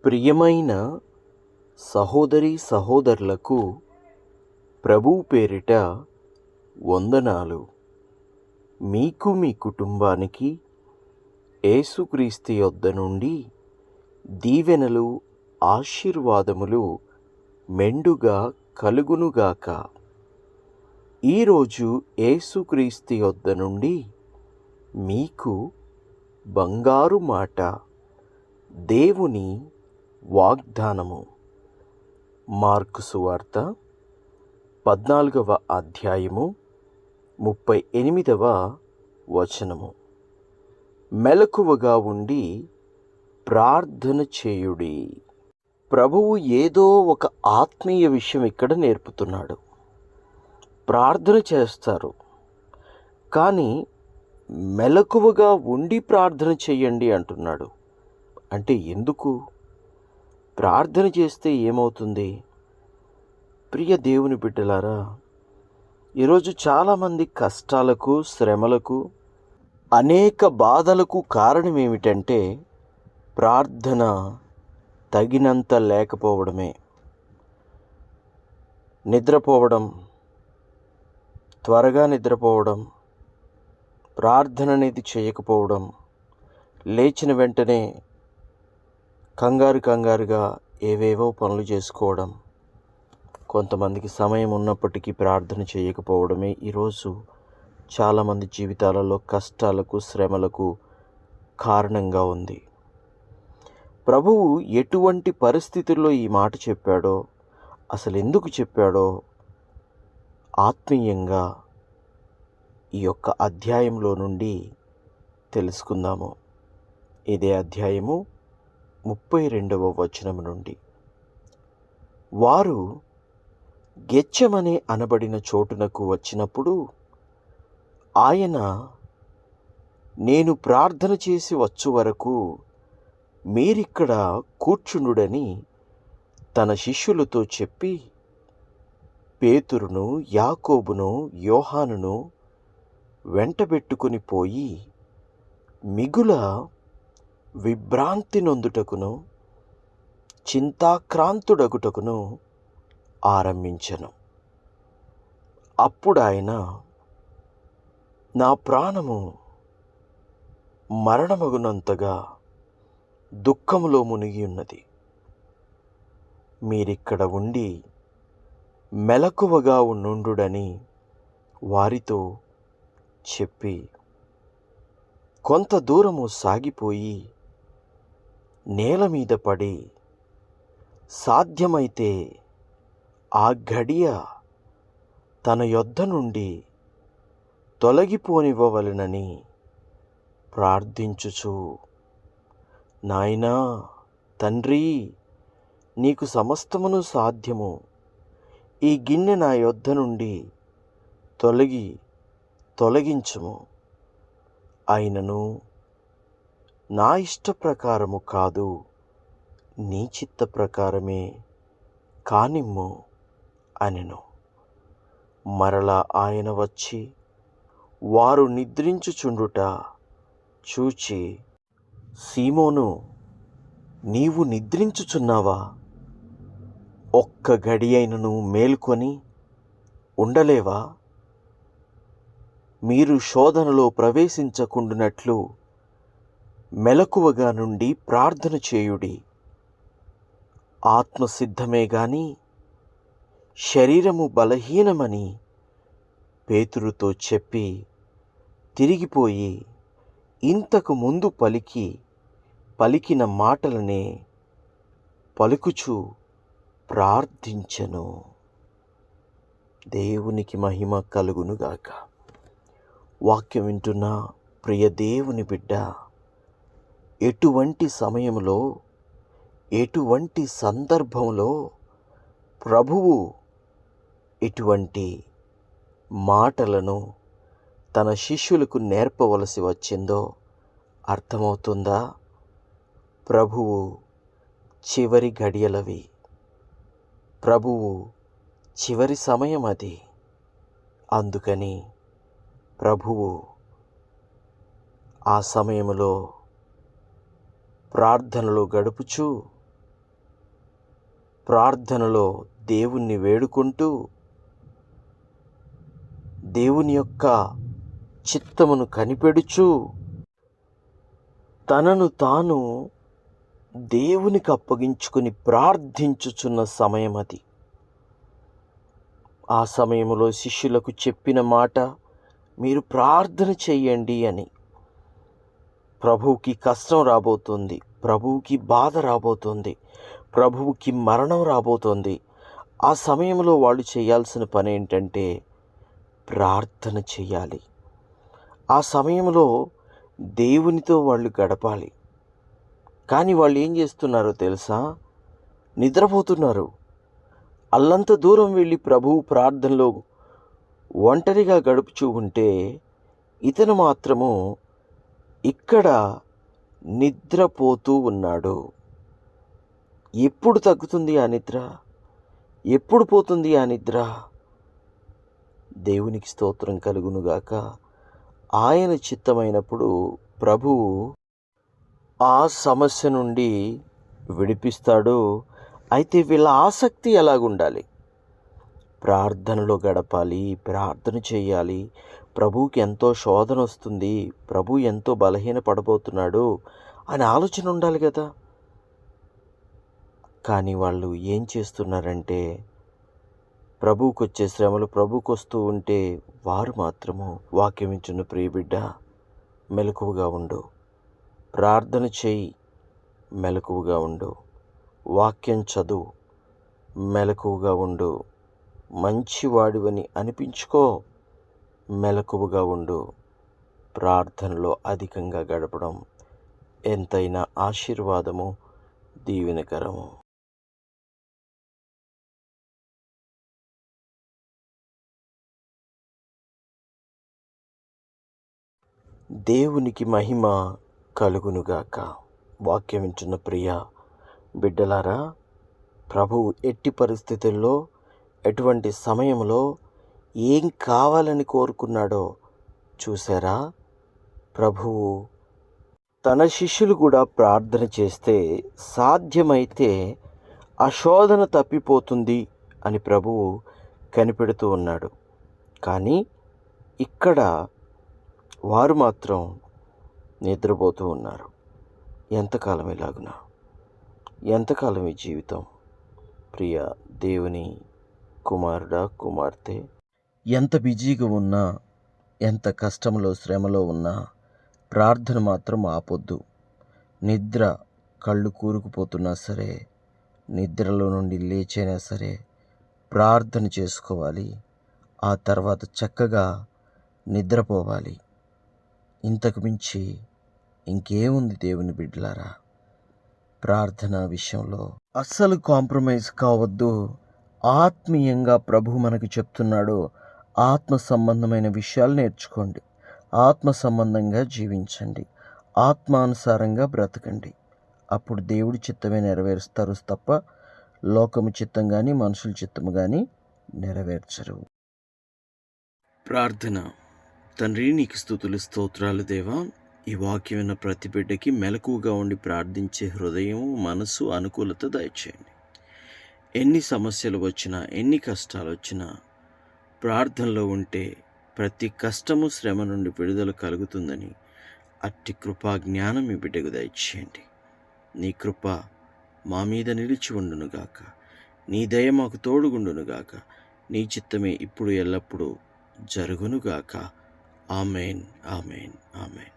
ప్రియమైన సహోదరీ సహోదరులకు ప్రభువు పేరిట వందనాలు. మీకు మీ కుటుంబానికి యేసుక్రీస్తు యొద్ద నుండి దీవెనలు ఆశీర్వాదములు మెండుగా కలుగునుగాక. ఈరోజు యేసుక్రీస్తు యొద్ద నుండి మీకు బంగారు మాట, దేవుని వాగ్దానము. మార్కు సువార్త 14వ అధ్యాయము 38వ వచనము. మెలకువగా ఉండి ప్రార్థన చేయుడి. ప్రభువు ఏదో ఒక ఆత్మీయ విషయం ఇక్కడ నేర్పుతున్నాడు. ప్రార్థన చేస్తారు, కానీ మెలకువగా ఉండి ప్రార్థన చేయండి అంటున్నాడు. అంటే ఎందుకు? ప్రార్థన చేస్తే ఏమవుతుంది? ప్రియ దేవుని బిడ్డలారా, ఈరోజు చాలామంది కష్టాలకు, శ్రమలకు, అనేక బాధలకు కారణం ఏమిటంటే ప్రార్థన తగినంత లేకపోవడమే. నిద్రపోవడం, త్వరగా నిద్రపోవడం, ప్రార్థన అనేది చేయకపోవడం, లేచిన వెంటనే కంగారుగా ఏవేవో పనులు చేసుకోవడం, కొంతమందికి సమయం ఉన్నప్పటికీ ప్రార్థన చేయకపోవడమే ఈరోజు చాలామంది జీవితాలలో కష్టాలకు, శ్రమలకు కారణంగా ఉంది. ప్రభువు ఎటువంటి పరిస్థితుల్లో ఈ మాట చెప్పాడో, అసలు ఎందుకు చెప్పాడో ఆత్మీయంగా ఈ యొక్క అధ్యాయంలో నుండి తెలుసుకుందాము. ఇదే అధ్యాయము 32వ వచనం నుండి. వారు గెత్సేమనే అనబడిన చోటునకు వచ్చినప్పుడు ఆయన, నేను ప్రార్థన చేసి వచ్చు వరకు మీరిక్కడ కూర్చుండుడని తన శిష్యులతో చెప్పి, పేతురును, యాకోబును, యోహానును వెంటబెట్టుకుని పోయి మిగుల విభ్రాంతి నొందుటకును చింతాక్రాంతుడగుటకును ఆరంభించెను. అప్పుడు ఆయన, నా ప్రాణము మరణమగునంతగా దుఃఖములో మునిగి ఉన్నది. మీరిక్కడ ఉండి మెలకువగా ఉండుడని వారితో చెప్పి కొంత దూరము సాగిపోయి నేల మీద పడి, సాధ్యమైతే ఆ గడియ తన యొద్ద నుండి తొలగిపోనివ్వవలెనని ప్రార్థించుచు, నాయనా, తండ్రి, నీకు సమస్తమును సాధ్యము, ఈ గిన్నె నా యొద్ద నుండి తొలగించుము, అయినను నా ఇష్ట ప్రకారము కాదు, నీ చిత్త ప్రకారమే కానిమ్ము అనెను. మరలా ఆయన వచ్చి వారు నిద్రించుచుండుట చూచి, సీమోను, నీవు నిద్రించుచున్నావా? ఒక్క గడియైనను మేల్కొని ఉండలేవా? మీరు శోధనలో ప్రవేశించకుండునట్లు మెలకువగా నుండి ప్రార్థన చేయుడి. ఆత్మసిద్ధమే గాని శరీరము బలహీనమని పేతురుతో చెప్పి తిరిగిపోయి ఇంతకు ముందు పలికిన మాటలనే పలుకుచు ప్రార్థించెను. దేవునికి మహిమ కలుగునుగాక. వాక్యం వింటున్న ప్రియ దేవుని బిడ్డ, ఎటువంటి సమయంలో, ఎటువంటి సందర్భంలో ప్రభువు ఇటువంటి మాటలను తన శిష్యులకు నేర్పవలసి వచ్చిందో అర్థమవుతుందా? ప్రభువు చివరి గడియలవి, ప్రభువు చివరి సమయం అది. అందుకని ప్రభువు ఆ సమయంలో ప్రార్థనలో గడుపుచూ ప్రార్థనలో దేవుణ్ణి వేడుకుంటూ దేవుని యొక్క చిత్తమును కనిపెడుచు తనను తాను దేవునికి అప్పగించుకుని ప్రార్థించుచున్న సమయం అది. ఆ సమయంలో శిష్యులకు చెప్పిన మాట, మీరు ప్రార్థన చెయ్యండి అని. ప్రభువుకి కష్టం రాబోతుంది, ప్రభువుకి బాధ రాబోతుంది, ప్రభువుకి మరణం రాబోతోంది. ఆ సమయంలో వాళ్ళు చేయాల్సిన పని ఏంటంటే ప్రార్థన చెయ్యాలి. ఆ సమయంలో దేవునితో వాళ్ళు గడపాలి. కానీ వాళ్ళు ఏం చేస్తున్నారో తెలుసా? నిద్రపోతున్నారు. అల్లంత దూరం వెళ్ళి ప్రభువు ప్రార్థనలో ఒంటరిగా గడుపుచూ ఉంటే ఇతను మాత్రము ఇక్కడ నిద్రపోతూ ఉన్నాడు. ఎప్పుడు తగ్గుతుంది ఆ నిద్ర? ఎప్పుడు పోతుంది ఆ నిద్ర? దేవునికి స్తోత్రం కలుగునుగాక. ఆయన చిత్తమైనప్పుడు ప్రభువు ఆ సమస్య నుండి విడిపిస్తాడు. అయితే వీళ్ళ ఆసక్తి ఎలాగుండాలి? ప్రార్థనలో గడపాలి, ప్రార్థన చేయాలి. ప్రభువుకి ఎంతో శోధన వస్తుంది, ప్రభు ఎంతో బలహీన పడబోతున్నాడు అని ఆలోచన ఉండాలి కదా. కానీ వాళ్ళు ఏం చేస్తున్నారంటే, ప్రభువుకు వచ్చే శ్రమలు ప్రభువుకు వస్తూ ఉంటే వారు మాత్రము వాక్యం ఇచ్చిన ప్రియబిడ్డ మెలకువగా ఉండు, ప్రార్థన చేయి, మెలకువగా ఉండు, వాక్యం చదువు, మెలకువగా ఉండు, మంచివాడివని అనిపించుకో, మెలకువగా ఉండు. ప్రార్థనలో అధికంగా గడపడం ఎంతైనా ఆశీర్వాదము, దీవెనకరము. దేవునికి మహిమ కలుగునుగాక. వాక్యం వింటున్న ప్రియ బిడ్డలారా, ప్రభువు ఎట్టి పరిస్థితుల్లో, ఎటువంటి సమయంలో ఏం కావాలని కోరుకున్నాడో చూసారా? ప్రభువు తన శిష్యులు కూడా ప్రార్థన చేస్తే సాధ్యమైతే ఆ శోధన తప్పిపోతుంది అని ప్రభువు కనిపెడుతూ ఉన్నాడు. కానీ ఇక్కడ వారు మాత్రం నిద్రపోతూ ఉన్నారు. ఎంతకాలం ఇలాగునా? ఎంతకాలం ఈ జీవితం? ప్రియ దేవుని కుమారుడా, కుమార్తె, ఎంత బిజీగా ఉన్నా, ఎంత కష్టంలో శ్రమలో ఉన్నా ప్రార్థన మాత్రం ఆపొద్దు. నిద్ర కళ్ళు కూరుకుపోతున్నా సరే, నిద్రలో నుండి లేచైనా సరే ప్రార్థన చేసుకోవాలి. ఆ తర్వాత చక్కగా నిద్రపోవాలి. ఇంతకు మించి ఇంకేముంది దేవుని బిడ్డలారా? ప్రార్థన విషయంలో అస్సలు కాంప్రమైజ్ కావద్దు. ఆత్మీయంగా ప్రభు మనకు చెప్తున్నాడు, ఆత్మ సంబంధమైన విషయాలు నేర్చుకోండి, ఆత్మ సంబంధంగా జీవించండి, ఆత్మానుసారంగా బ్రతకండి. అప్పుడు దేవుడి చిత్తమే నెరవేరుస్తారు తప్ప లోకము చిత్తం కానీ మనుషుల చిత్తము కానీ నెరవేర్చరు. ప్రార్థన. తండ్రి, నీకు స్తుతులు, స్తోత్రాలు దేవా. ఈ వాక్యం విన్న ప్రతి బిడ్డకి మెలకువగా ఉండి ప్రార్థించే హృదయం, మనసు, అనుకూలత దయచేయండి. ఎన్ని సమస్యలు వచ్చినా, ఎన్ని కష్టాలు వచ్చినా ప్రార్థనలో ఉంటే ప్రతి కష్టము, శ్రమ నుండి విడుదల కలుగుతుందని అట్టి కృపా జ్ఞానం మీ బిడ్డకు దయచేయండి. నీ కృప మా మీద నిలిచి ఉండునుగాక, నీ దయ మాకు తోడుగుండునుగాక, నీ చిత్తమే ఇప్పుడు ఎల్లప్పుడూ జరుగునుగాక. Amen, amen, amen.